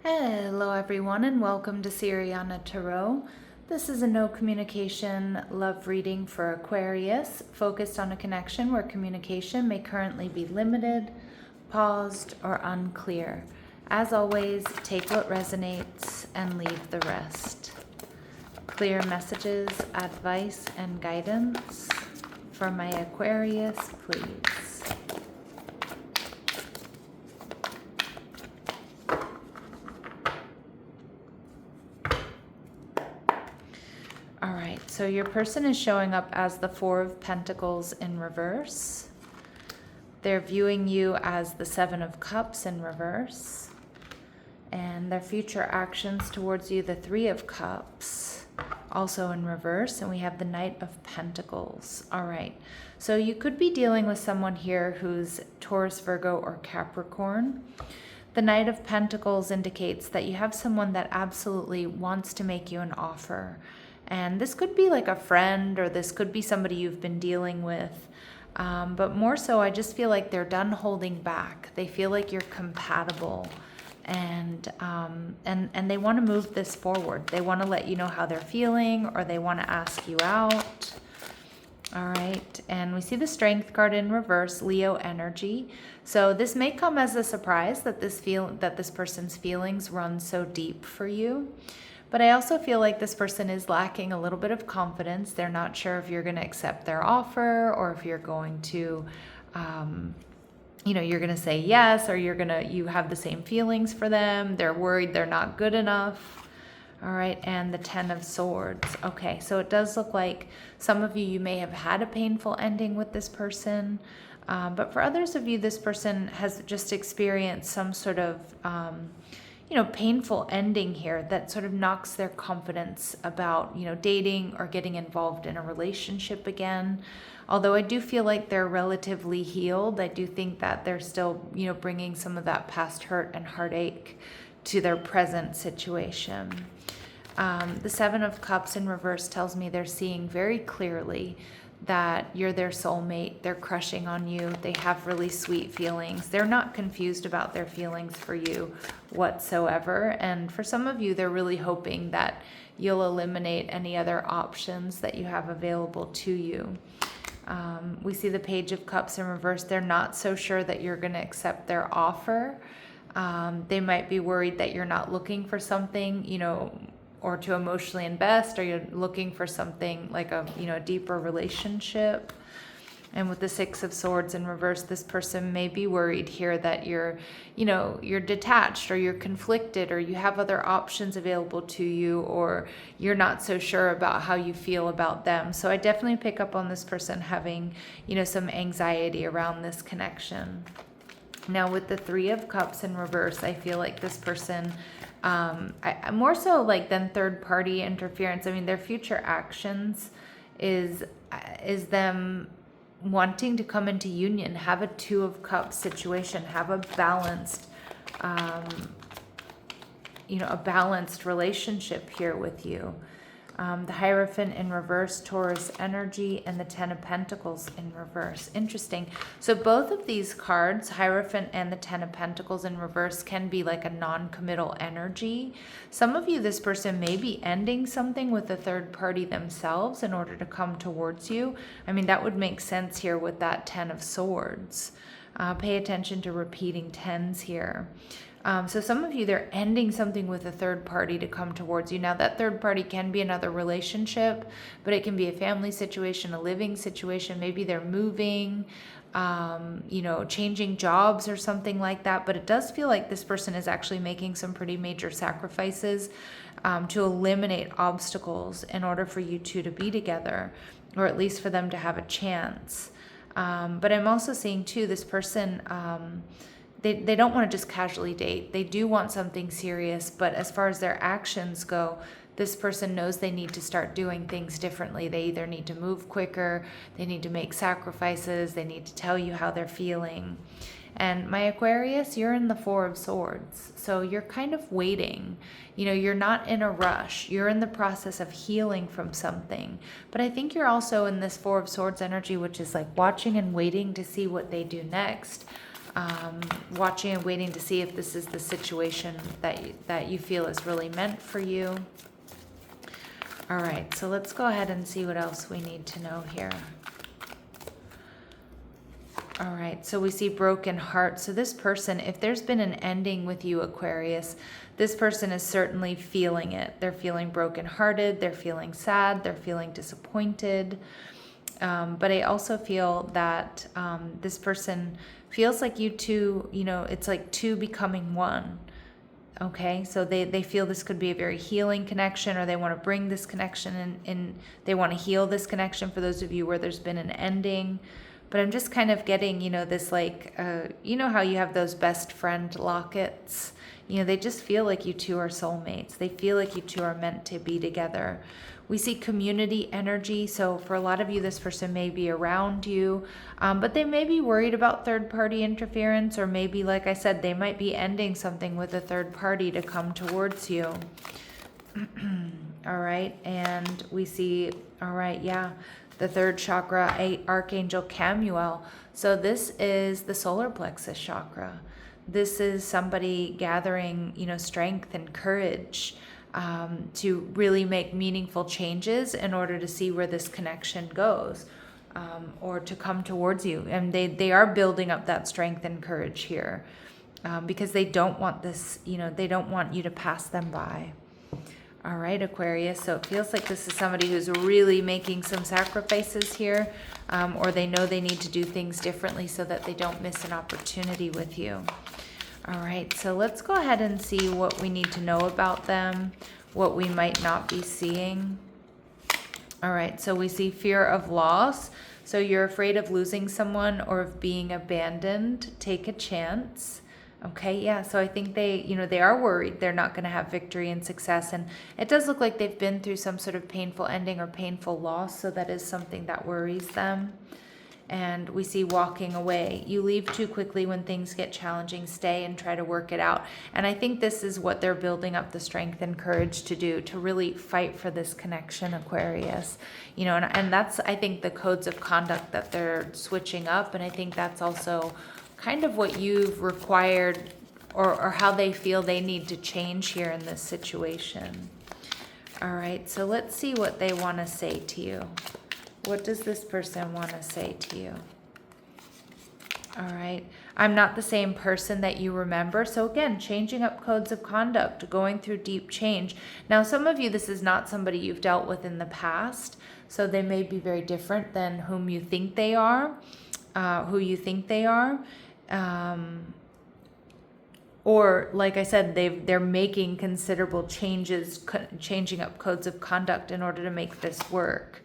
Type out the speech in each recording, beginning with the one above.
Hello everyone and welcome to Siriana Tarot. This is a no communication love reading for Aquarius, focused on a connection where communication may currently be limited, paused, or unclear. As always, take what resonates and leave the rest. Clear messages, advice, and guidance for my Aquarius, please. All right, so your person is showing up as the Four of Pentacles in reverse. They're viewing you as the Seven of Cups in reverse. And their future actions towards you, the Three of Cups, also in reverse. And we have the Knight of Pentacles. All right, so you could be dealing with someone here who's Taurus, Virgo, or Capricorn. The Knight of Pentacles indicates that you have someone that absolutely wants to make you an offer. And this could be like a friend, or this could be somebody you've been dealing with. But more so, I just feel like they're done holding back. They feel like you're compatible, and they want to move this forward. They want to let you know how they're feeling, or they want to ask you out. All right, and we see the Strength card in reverse, Leo energy. So this may come as a surprise that this person's feelings run so deep for you. But I also feel like this person is lacking a little bit of confidence. They're not sure if you're going to accept their offer, or if you're going to, you're going to say yes, or you have the same feelings for them. They're worried they're not good enough. All right, and the Ten of Swords. Okay, so it does look like some of you may have had a painful ending with this person. But for others of you, this person has just experienced some sort of painful ending here that sort of knocks their confidence about, dating or getting involved in a relationship again. Although I do feel like they're relatively healed, I do think that they're still, bringing some of that past hurt and heartache to their present situation. The Seven of Cups in reverse tells me they're seeing very clearly that you're their soulmate. They're crushing on you. They have really sweet feelings. They're not confused about their feelings for you whatsoever. And for some of you, they're really hoping that you'll eliminate any other options that you have available to you. We see the Page of Cups in reverse. They're not so sure that you're going to accept their offer. They might be worried that you're not looking for something, or to emotionally invest, or you're looking for something like a deeper relationship. And with the Six of Swords in reverse, this person may be worried here that you're detached, or you're conflicted, or you have other options available to you, or you're not so sure about how you feel about them. So I definitely pick up on this person having, some anxiety around this connection. Now with the Three of Cups in reverse, I feel like this person, more so like than third party interference. I mean, their future actions is them wanting to come into union, have a Two of Cups situation, have a balanced, a balanced relationship here with you. The Hierophant in reverse, Taurus energy, and the Ten of Pentacles in reverse. Interesting. So both of these cards, Hierophant and the Ten of Pentacles in reverse, can be like a non-committal energy. Some of you, this person may be ending something with a third party themselves in order to come towards you. I mean, that would make sense here with that Ten of Swords. Pay attention to repeating tens here. So some of you, they're ending something with a third party to come towards you. Now, that third party can be another relationship, but it can be a family situation, a living situation. Maybe they're moving, changing jobs or something like that. But it does feel like this person is actually making some pretty major sacrifices to eliminate obstacles in order for you two to be together, or at least for them to have a chance. But I'm also seeing too, this person, They don't want to just casually date. They do want something serious, but as far as their actions go, this person knows they need to start doing things differently. They either need to move quicker, they need to make sacrifices, they need to tell you how they're feeling. And my Aquarius, you're in the Four of Swords. So you're kind of waiting. You're not in a rush. You're in the process of healing from something. But I think you're also in this Four of Swords energy, which is like watching and waiting to see what they do next. watching and waiting to see if this is the situation that you feel is really meant for you. All right, so let's go ahead and see what else we need to know here. All right, so we see broken heart. So this person, if there's been an ending with you, Aquarius, this person is certainly feeling it. They're feeling brokenhearted, they're feeling sad, they're feeling disappointed. But I also feel that this person feels like you two, it's like two becoming one. Okay, so they feel this could be a very healing connection, or they want to bring this connection and they want to heal this connection for those of you where there's been an ending. But I'm just kind of getting, this like, how you have those best friend lockets? They just feel like you two are soulmates. They feel like you two are meant to be together. We see community energy. So for a lot of you, this person may be around you, but they may be worried about third-party interference, or maybe, like I said, they might be ending something with a third party to come towards you. All right, and we see, the third chakra, Archangel Camuel. So this is the solar plexus chakra. This is somebody gathering, strength and courage to really make meaningful changes in order to see where this connection goes, or to come towards you. And they are building up that strength and courage here, because they don't want this, they don't want you to pass them by. All right, Aquarius, so it feels like this is somebody who's really making some sacrifices here, or they know they need to do things differently so that they don't miss an opportunity with you. All right, so let's go ahead and see what we need to know about them, what we might not be seeing. All right, so we see fear of loss. So you're afraid of losing someone or of being abandoned. Take a chance. Okay, yeah, so I think they are worried they're not going to have victory and success. And it does look like they've been through some sort of painful ending or painful loss. So that is something that worries them. And we see walking away. You leave too quickly when things get challenging. Stay and try to work it out. And I think this is what they're building up the strength and courage to do, to really fight for this connection, Aquarius. And that's, I think, the codes of conduct that they're switching up. And I think that's also kind of what you've required, or how they feel they need to change here in this situation. All right, so let's see what they want to say to you. What does this person want to say to you? All right. I'm not the same person that you remember. So again, changing up codes of conduct, going through deep change. Now, some of you, this is not somebody you've dealt with in the past. So they may be very different than who you think they are. Or like I said, they're making considerable changes, changing up codes of conduct in order to make this work.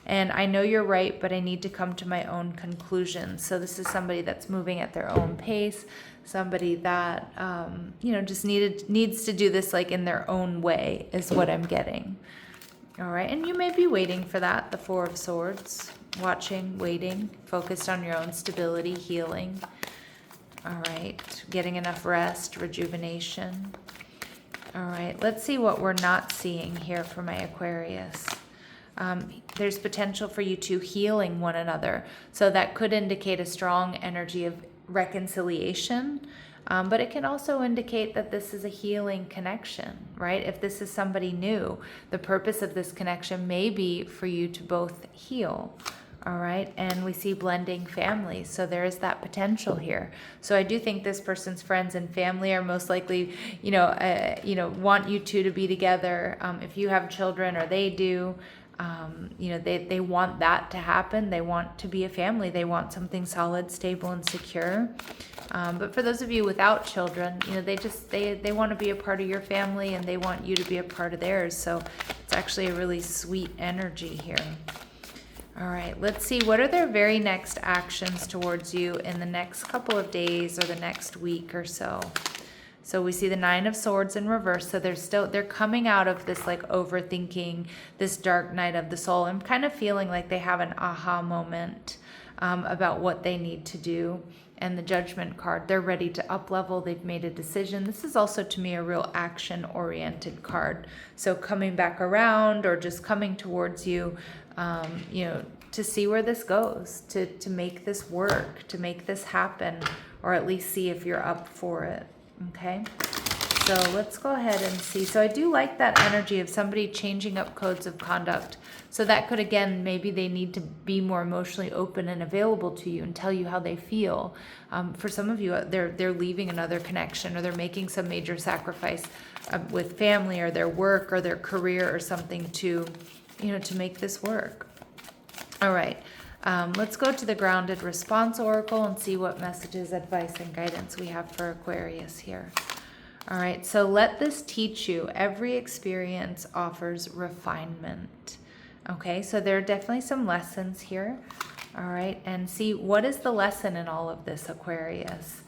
And I know you're right, but I need to come to my own conclusions. So this is somebody that's moving at their own pace, somebody that, just needs to do this like in their own way is what I'm getting. All right, and you may be waiting for that, the Four of Swords, watching, waiting, focused on your own stability, healing. All right, getting enough rest, rejuvenation. All right, let's see what we're not seeing here for my Aquarius. There's potential for you two healing one another. So that could indicate a strong energy of reconciliation, but it can also indicate that this is a healing connection, right? If this is somebody new, the purpose of this connection may be for you to both heal. All right, and we see blending families, so there is that potential here. So I do think this person's friends and family are most likely, want you two to be together. If you have children, or they do, they want that to happen. They want to be a family. They want something solid, stable, and secure. But for those of you without children, they want to be a part of your family, and they want you to be a part of theirs. So it's actually a really sweet energy here. All right, let's see. What are their very next actions towards you in the next couple of days or the next week or so? So we see the Nine of Swords in reverse. So they're coming out of this like overthinking, this dark night of the soul. I'm kind of feeling like they have an aha moment about what they need to do. And the Judgment card, they're ready to up level. They've made a decision. This is also to me a real action oriented card. So coming back around or just coming towards you, to see where this goes, to make this work, to make this happen, or at least see if you're up for it. Okay. So let's go ahead and see. So I do like that energy of somebody changing up codes of conduct. So that could, again, maybe they need to be more emotionally open and available to you and tell you how they feel. For some of you, they're leaving another connection, or they're making some major sacrifice with family or their work or their career or something to, to make this work. All right. Let's go to the Grounded Response Oracle and see what messages, advice, and guidance we have for Aquarius here. All right, so let this teach you. Every experience offers refinement. Okay, so there are definitely some lessons here. All right, and see, what is the lesson in all of this, Aquarius?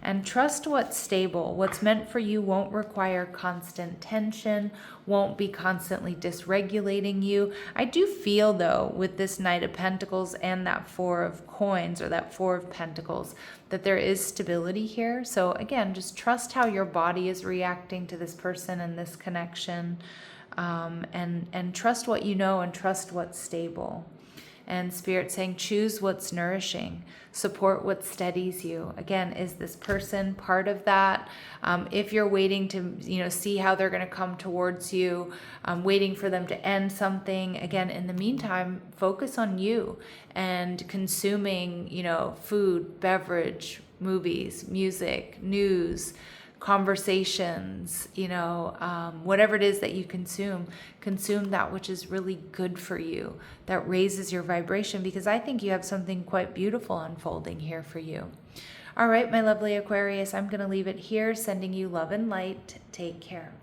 And trust what's stable. What's meant for you won't require constant tension, won't be constantly dysregulating you. I do feel, though, with this Knight of Pentacles and that Four of Coins, or that Four of Pentacles, that there is stability here. So again, just trust how your body is reacting to this person and this connection, and trust what you know and trust what's stable. And Spirit saying, choose what's nourishing, support what steadies you. Again, is this person part of that? If you're waiting to, see how they're going to come towards you, waiting for them to end something, again, in the meantime, focus on you and consuming, food, beverage, movies, music, news, conversations, whatever it is that you consume that which is really good for you, that raises your vibration, because I think you have something quite beautiful unfolding here for you. All right, my lovely Aquarius, I'm going to leave it here, sending you love and light. Take care.